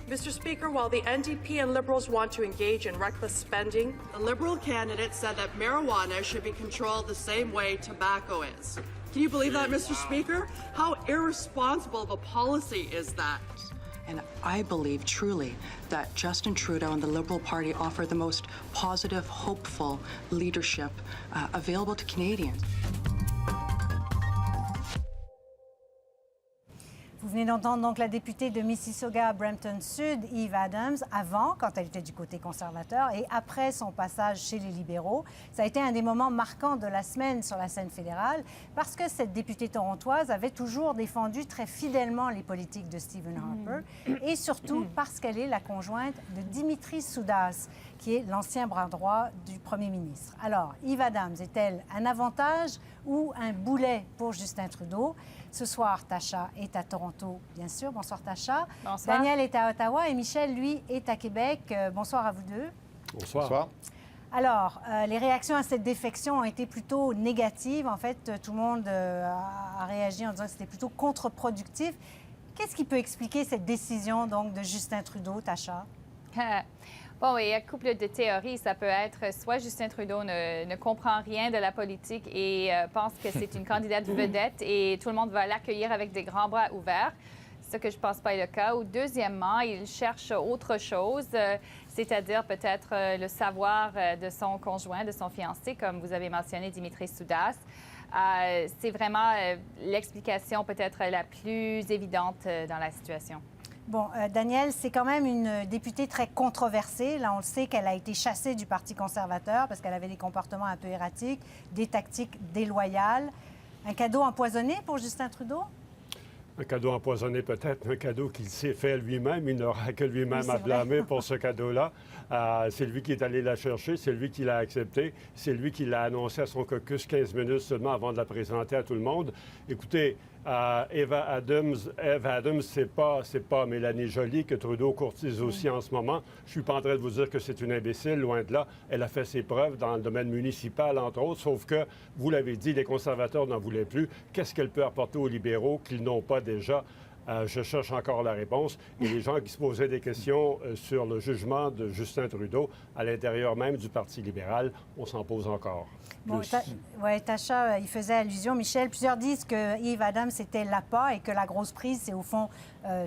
Mr. Speaker, while the NDP and Liberals want to engage in reckless spending, the Liberal candidate said that marijuana should be controlled the same way tobacco is. Can you believe that, Mr. Speaker? How irresponsible of a policy is that? And I believe truly that Justin Trudeau and the Liberal Party offer the most positive, hopeful leadership available to Canadians. Vous venez d'entendre donc la députée de Mississauga-Brampton-Sud, Eve Adams, avant, quand elle était du côté conservateur, et après son passage chez les libéraux. Ça a été un des moments marquants de la semaine sur la scène fédérale, parce que cette députée torontoise avait toujours défendu très fidèlement les politiques de Stephen Harper, et surtout parce qu'elle est la conjointe de Dimitri Soudas, qui est l'ancien bras droit du premier ministre. Alors, Eve Adams est-elle un avantage ou un boulet pour Justin Trudeau? Ce soir, Tasha est à Toronto, bien sûr. Bonsoir, Tasha. Bonsoir. Daniel est à Ottawa et Michel, lui, est à Québec. Bonsoir à vous deux. Bonsoir. Bonsoir. Alors, les réactions à cette défection ont été plutôt négatives. En fait, tout le monde a réagi en disant que c'était plutôt contre-productif. Qu'est-ce qui peut expliquer cette décision, donc, de Justin Trudeau, Tasha? Bon, il y a un couple de théories. Ça peut être soit Justin Trudeau ne comprend rien de la politique et pense que c'est une candidate vedette et tout le monde va l'accueillir avec des grands bras ouverts, ce que je ne pense pas est le cas. Ou deuxièmement, il cherche autre chose, c'est-à-dire peut-être le savoir de son conjoint, de son fiancé, comme vous avez mentionné, Dimitri Soudas. C'est vraiment l'explication peut-être la plus évidente dans la situation. Bon, Daniel, c'est quand même une députée très controversée. Là, on le sait qu'elle a été chassée du Parti conservateur parce qu'elle avait des comportements un peu erratiques, des tactiques déloyales. Un cadeau empoisonné pour Justin Trudeau? Un cadeau empoisonné peut-être, un cadeau qu'il s'est fait lui-même. Il n'aura que lui-même à blâmer pour ce cadeau-là. C'est lui qui est allé la chercher, c'est lui qui l'a accepté, c'est lui qui l'a annoncé à son caucus 15 minutes seulement avant de la présenter à tout le monde. Écoutez, Eve Adams, c'est pas Mélanie Joly que Trudeau courtise aussi en ce moment. Je suis pas en train de vous dire que c'est une imbécile, loin de là. Elle a fait ses preuves dans le domaine municipal, entre autres, sauf que, vous l'avez dit, les conservateurs n'en voulaient plus. Qu'est-ce qu'elle peut apporter aux libéraux qu'ils n'ont pas déjà? Je cherche encore la réponse. Et les gens qui se posaient des questions sur le jugement de Justin Trudeau à l'intérieur même du Parti libéral, on s'en pose encore. Bon, Tasha, il faisait allusion, Michel. Plusieurs disent que Eve Adams était l'appât et que la grosse prise, c'est au fond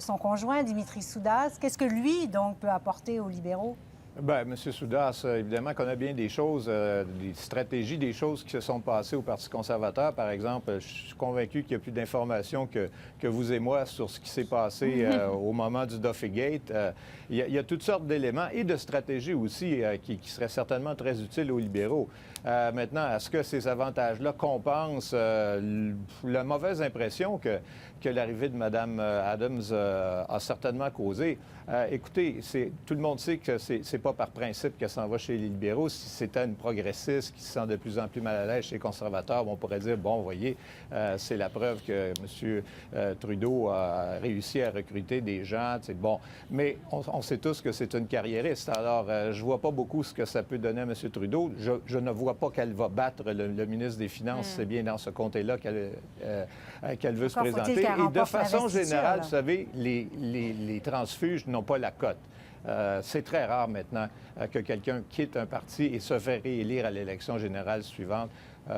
son conjoint, Dimitri Soudas. Qu'est-ce que lui, donc, peut apporter aux libéraux? Bien, M. Soudas, évidemment, connaît bien des choses, des stratégies, des choses qui se sont passées au Parti conservateur. Par exemple, je suis convaincu qu'il y a plus d'informations que vous et moi sur ce qui s'est passé au moment du Duffygate. Il y a toutes sortes d'éléments et de stratégies aussi qui seraient certainement très utiles aux libéraux. Maintenant, est-ce que ces avantages-là compensent la mauvaise impression que l'arrivée de Mme Adams a certainement causée? Écoutez, tout le monde sait que c'est pas par principe qu'elle s'en va chez les libéraux. Si c'était une progressiste qui se sent de plus en plus mal à l'aise chez les conservateurs, on pourrait dire, bon, vous voyez, c'est la preuve que M. Trudeau a réussi à recruter des gens. Bon, mais on sait tous que c'est une carriériste. Alors, je vois pas beaucoup ce que ça peut donner à M. Trudeau. Je ne vois pas qu'elle va battre le ministre des Finances. C'est bien dans ce comté-là qu'elle veut se présenter. Et de façon générale, vous savez, les transfuges n'ont pas la cote. C'est très rare maintenant que quelqu'un quitte un parti et se fait réélire à l'élection générale suivante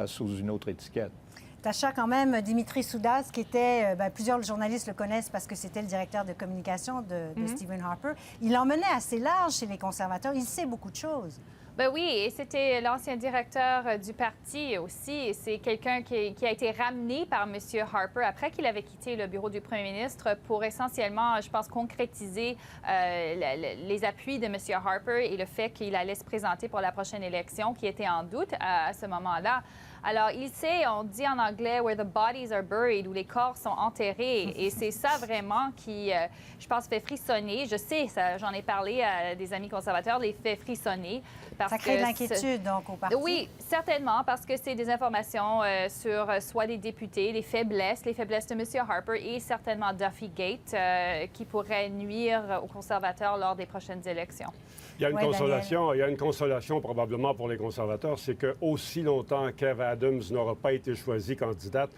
sous une autre étiquette. Tasha, quand même, Dimitri Soudas, qui était, plusieurs journalistes le connaissent parce que c'était le directeur de communication de Stephen Harper, il emmenait assez large chez les conservateurs. Il sait beaucoup de choses. Ben oui, et c'était l'ancien directeur du parti aussi. C'est quelqu'un qui a été ramené par M. Harper après qu'il avait quitté le bureau du premier ministre pour essentiellement, je pense, concrétiser les appuis de M. Harper et le fait qu'il allait se présenter pour la prochaine élection qui était en doute à ce moment-là. Alors, il sait, on dit en anglais « where the bodies are buried », où les corps sont enterrés. Et c'est ça vraiment qui, je pense, fait frissonner. Je sais, j'en ai parlé à des amis conservateurs, les fait frissonner. Ça crée de l'inquiétude, donc, au parti. Oui, certainement, parce que c'est des informations sur soit les députés, les faiblesses de M. Harper et certainement Duffygate qui pourraient nuire aux conservateurs lors des prochaines élections. Il y a une consolation probablement pour les conservateurs, c'est que aussi longtemps qu'Eve Adams n'aura pas été choisi candidate,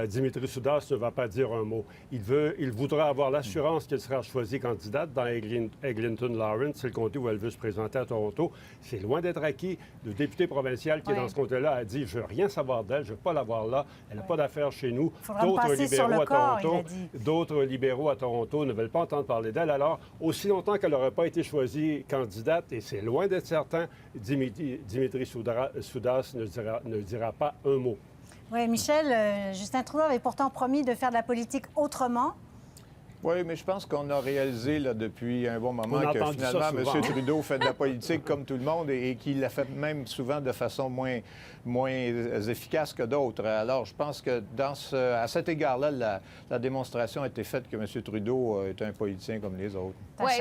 Dimitri Soudas ne va pas dire un mot. Il voudra avoir l'assurance qu'il sera choisi candidate dans Eglinton Lawrence, c'est le comté où elle veut se présenter à Toronto. C'est loin d'être acquis. Le député provincial qui est dans ce comté-là a dit « Je veux rien savoir d'elle, je ne veux pas la voir là, elle n'a pas d'affaires chez nous. » D'autres libéraux à Toronto ne veulent pas entendre parler d'elle. Alors, aussi longtemps qu'elle n'aurait pas été choisie candidate, et c'est loin d'être certain, Dimitri Soudas ne dira pas un mot. Oui, Michel, Justin Trudeau avait pourtant promis de faire de la politique autrement. Oui, mais je pense qu'on a réalisé là, depuis un bon moment que finalement, M. Trudeau fait de la politique comme tout le monde et qu'il la fait même souvent de façon moins efficace que d'autres. Alors, je pense que à cet égard-là, la démonstration a été faite que M. Trudeau est un politicien comme les autres. Oui,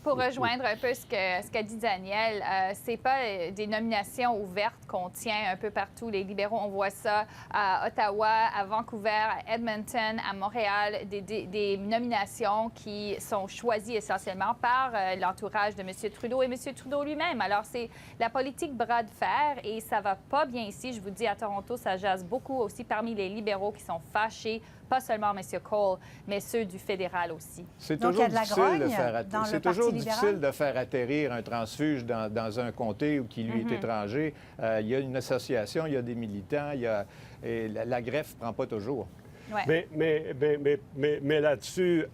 pour rejoindre un peu ce qu'a dit Daniel, c'est pas des nominations ouvertes qu'on tient un peu partout. Les libéraux, on voit ça à Ottawa, à Vancouver, à Edmonton, à Montréal, des nominations qui sont choisies essentiellement par l'entourage de M. Trudeau et M. Trudeau lui-même. Alors, c'est la politique bras de fer et ça va pas bien ici. Je vous dis, à Toronto, ça jase beaucoup aussi parmi les libéraux qui sont fâchés, pas seulement M. Cole, mais ceux du fédéral aussi. C'est toujours difficile de faire atterrir un transfuge dans un comté qui lui est étranger. Il y a une association, il y a des militants, et la greffe ne prend pas toujours. Ouais. Mais là-dessus,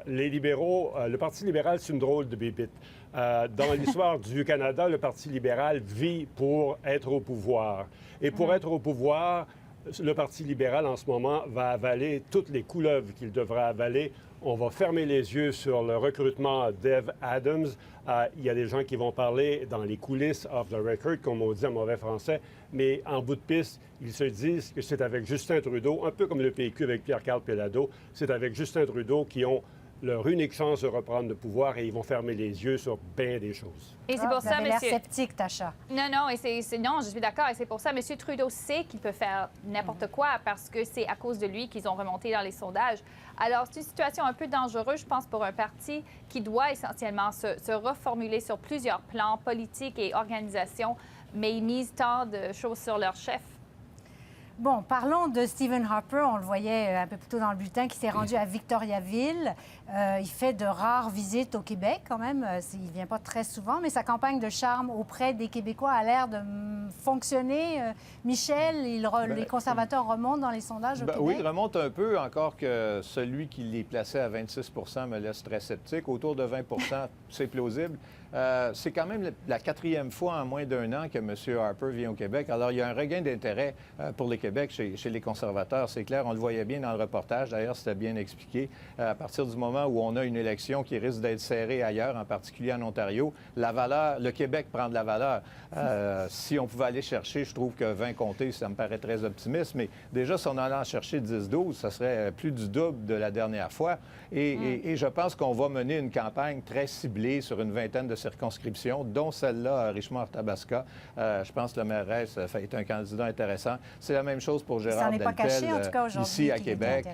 les libéraux, le Parti libéral, c'est une drôle de bébite. Dans l'histoire du Canada, le Parti libéral vit pour être au pouvoir. Et pour être au pouvoir, le Parti libéral, en ce moment, va avaler toutes les couleuvres qu'il devra avaler. On va fermer les yeux sur le recrutement d'Eve Adams. Il y a des gens qui vont parler dans les coulisses off the record, comme on dit en mauvais français, mais en bout de piste, ils se disent que c'est avec Justin Trudeau, un peu comme le PQ avec Pierre-Carl Péladeau, c'est avec Justin Trudeau qui ont leur unique chance de reprendre le pouvoir et ils vont fermer les yeux sur bien des choses. Et c'est pour ça, M. monsieur... sceptique, Tacha. Non, je suis d'accord. Et c'est pour ça, M. Trudeau sait qu'il peut faire n'importe quoi parce que c'est à cause de lui qu'ils ont remonté dans les sondages. Alors, c'est une situation un peu dangereuse, je pense, pour un parti qui doit essentiellement se reformuler sur plusieurs plans politiques et organisations, mais ils misent tant de choses sur leur chef. Bon, parlons de Stephen Harper. On le voyait un peu plus tôt dans le bulletin, qui s'est rendu à Victoriaville. Il fait de rares visites au Québec, quand même. Il ne vient pas très souvent, mais sa campagne de charme auprès des Québécois a l'air de fonctionner. Michel, les conservateurs remontent dans les sondages au Québec? Oui, ils remontent un peu, encore que celui qui les plaçait à 26 me laisse très sceptique. Autour de 20 c'est plausible. C'est quand même la 4e fois en moins d'un an que M. Harper vient au Québec. Alors, il y a un regain d'intérêt pour le Québec chez les conservateurs. C'est clair, on le voyait bien dans le reportage. D'ailleurs, c'était bien expliqué. À partir du moment où on a une élection qui risque d'être serrée ailleurs, en particulier en Ontario, le Québec prend de la valeur. Si on pouvait aller chercher, je trouve que 20 comtés, ça me paraît très optimiste, mais déjà, si on allait en chercher 10-12, ça serait plus du double de la dernière fois. Et je pense qu'on va mener une campagne très ciblée sur une vingtaine de circonscriptions, dont celle-là à Richmond-Arthabasca. Je pense que le mairesse est un candidat intéressant. C'est la même chose pour Gérard Deltel, pas caché, en tout cas, ici à Québec.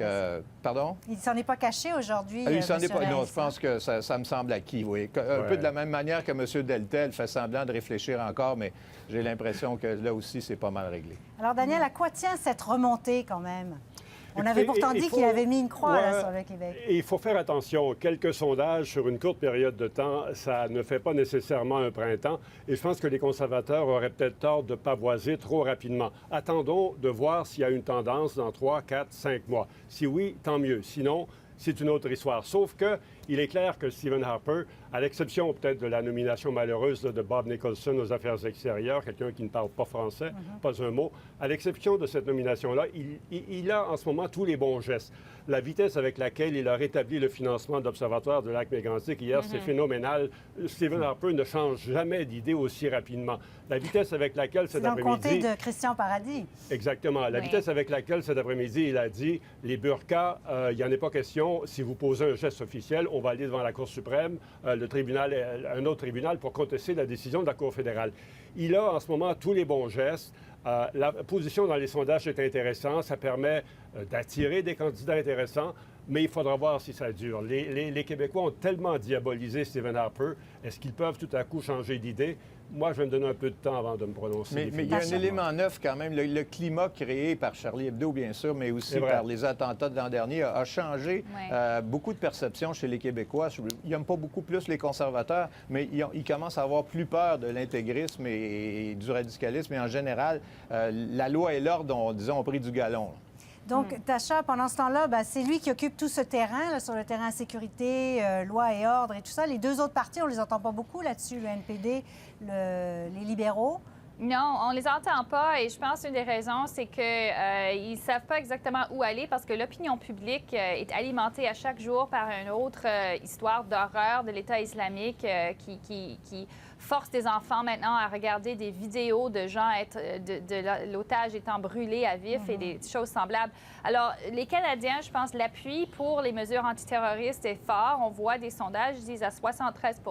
Pardon? Il ne s'en est pas caché aujourd'hui. Il s'en est pas. Non, je pense que ça me semble acquis, oui. Un peu de la même manière que M. Deltel fait semblant de réfléchir encore, mais j'ai l'impression que là aussi, c'est pas mal réglé. Alors, Daniel, à quoi tient cette remontée quand même? On avait pourtant dit qu'il avait mis une croix là, sur le Québec. Il faut faire attention. Quelques sondages sur une courte période de temps, ça ne fait pas nécessairement un printemps. Et je pense que les conservateurs auraient peut-être tort de pavoiser trop rapidement. Attendons de voir s'il y a une tendance dans 3, 4, 5 mois. Si oui, tant mieux. Sinon, c'est une autre histoire. Sauf qu'il est clair que Stephen Harper, à l'exception peut-être de la nomination malheureuse de Bob Nicholson aux Affaires extérieures, quelqu'un qui ne parle pas français, pas un mot, à l'exception de cette nomination-là, il a en ce moment tous les bons gestes. La vitesse avec laquelle il a rétabli le financement de l'Observatoire de Lac-Mégantic hier, c'est phénoménal. Stephen Harper ne change jamais d'idée aussi rapidement. La vitesse avec laquelle cet après-midi... C'est dans le comté de Christian Paradis. Exactement. La vitesse avec laquelle cet après-midi, il a dit, les burqas, il n'y en est pas question. Si vous posez un geste officiel, on va aller devant la Cour suprême, le tribunal, un autre tribunal pour contester la décision de la Cour fédérale. Il a en ce moment tous les bons gestes. La position dans les sondages est intéressante. Ça permet d'attirer des candidats intéressants, mais il faudra voir si ça dure. Les Québécois ont tellement diabolisé Stephen Harper. Est-ce qu'ils peuvent tout à coup changer d'idée? moi, je vais me donner un peu de temps avant de me prononcer. Mais il y a un définitivement. élément neuf quand même. Le climat créé par Charlie Hebdo, bien sûr, mais aussi C'est vrai. par les attentats de l'an dernier, a changé Ouais. beaucoup de perceptions chez les Québécois. Ils n'aiment pas beaucoup plus les conservateurs, mais ils commencent à avoir plus peur de l'intégrisme et du radicalisme. Et en général, la loi et l'ordre, ont pris du galon. Donc, Tacha, pendant ce temps-là, ben, c'est lui qui occupe tout ce terrain, là, sur le terrain sécurité, loi et ordre et tout ça. Les deux autres partis, on les entend pas beaucoup là-dessus, le NPD, les libéraux. Non, on les entend pas et je pense qu'une des raisons, c'est qu'ils ne savent pas exactement où aller parce que l'opinion publique est alimentée à chaque jour par une autre histoire d'horreur de l'État islamique qui force des enfants maintenant à regarder des vidéos de gens de l'otage étant brûlé à vif et des choses semblables. Alors, les Canadiens, je pense, l'appui pour les mesures antiterroristes est fort. On voit des sondages qui disent à 73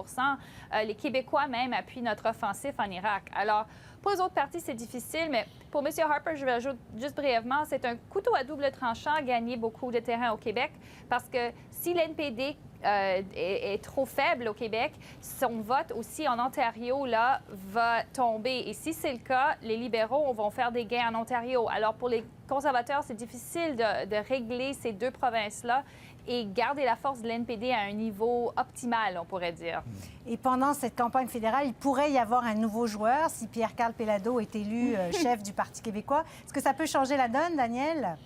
les Québécois même appuient notre offensive en Irak. Alors, pour les autres partis, c'est difficile, mais pour M. Harper, je vais ajouter juste brièvement, c'est un couteau à double tranchant gagner beaucoup de terrain au Québec parce que si l'NPD est trop faible au Québec, son vote aussi en Ontario là, va tomber. Et si c'est le cas, les libéraux vont faire des gains en Ontario. Alors pour les conservateurs, c'est difficile de régler ces deux provinces-là et garder la force de l'NPD à un niveau optimal, on pourrait dire. Et pendant cette campagne fédérale, il pourrait y avoir un nouveau joueur si Pierre-Carl Péladeau est élu chef du Parti québécois. Est-ce que ça peut changer la donne, Daniel?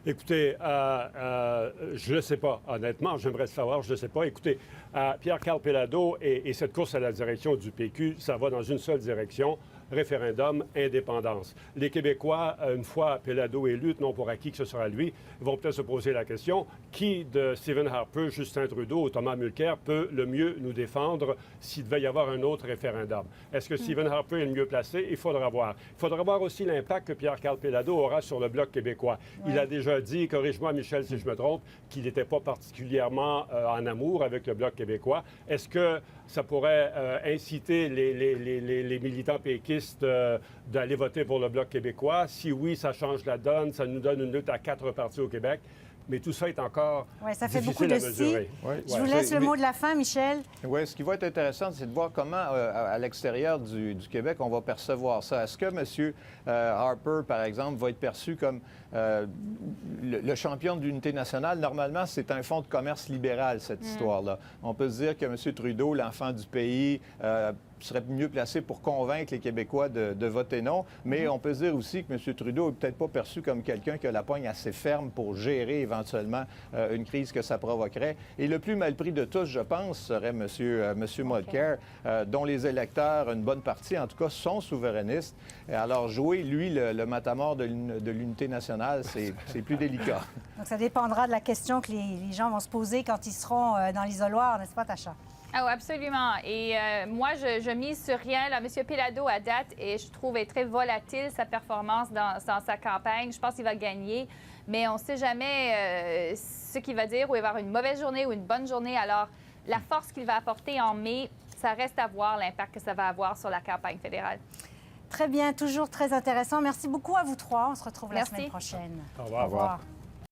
Écoutez, je ne sais pas, honnêtement, j'aimerais savoir, je ne sais pas. Écoutez, Pierre-Carl Péladeau et cette course à la direction du PQ, ça va dans une seule direction, référendum, indépendance. Les Québécois, une fois Péladeau élu, non pour acquis que ce sera lui, vont peut-être se poser la question, qui de Stephen Harper, Justin Trudeau ou Thomas Mulcair peut le mieux nous défendre s'il devait y avoir un autre référendum? Est-ce que Stephen Harper est le mieux placé? Il faudra voir. Il faudra voir aussi l'impact que Pierre-Carl Péladeau aura sur le Bloc québécois. Il a déjà dit, corrige-moi Michel si je me trompe, qu'il n'était pas particulièrement en amour avec le Bloc québécois. Est-ce que ça pourrait inciter les militants péquistes d'aller voter pour le Bloc québécois? Si oui, ça change la donne, ça nous donne une lutte à 4 partis au Québec. Mais tout ça est encore Ça fait beaucoup difficile de à mesurer. si. Ouais. Je vous laisse le mot de la fin, Michel. Oui, ce qui va être intéressant, c'est de voir comment, à l'extérieur du Québec, on va percevoir ça. Est-ce que M. Harper, par exemple, va être perçu comme le champion de l'unité nationale? Normalement, c'est un fonds de commerce libéral, cette histoire-là. On peut se dire que M. Trudeau, l'enfant du pays, serait mieux placé pour convaincre les Québécois de voter non. Mais on peut se dire aussi que M. Trudeau n'est peut-être pas perçu comme quelqu'un qui a la poigne assez ferme pour gérer éventuellement une crise que ça provoquerait. Et le plus mal pris de tous, je pense, serait M. Mulcair, dont les électeurs, une bonne partie en tout cas, sont souverainistes. Et alors jouer, lui, le matamor de l'unité nationale, c'est plus délicat. Donc, ça dépendra de la question que les gens vont se poser quand ils seront dans l'isoloir, n'est-ce pas, Tacha? Ah oui, absolument. Et moi, je mise sur rien. Là, M. Péladeau, à date, et je trouve est très volatile, sa performance dans sa campagne. Je pense qu'il va gagner, mais on ne sait jamais ce qu'il va dire, ou il va avoir une mauvaise journée ou une bonne journée. Alors, la force qu'il va apporter en mai, ça reste à voir l'impact que ça va avoir sur la campagne fédérale. Très bien, toujours très intéressant. Merci beaucoup à vous trois. On se retrouve la Merci. semaine prochaine. Au revoir. Au revoir.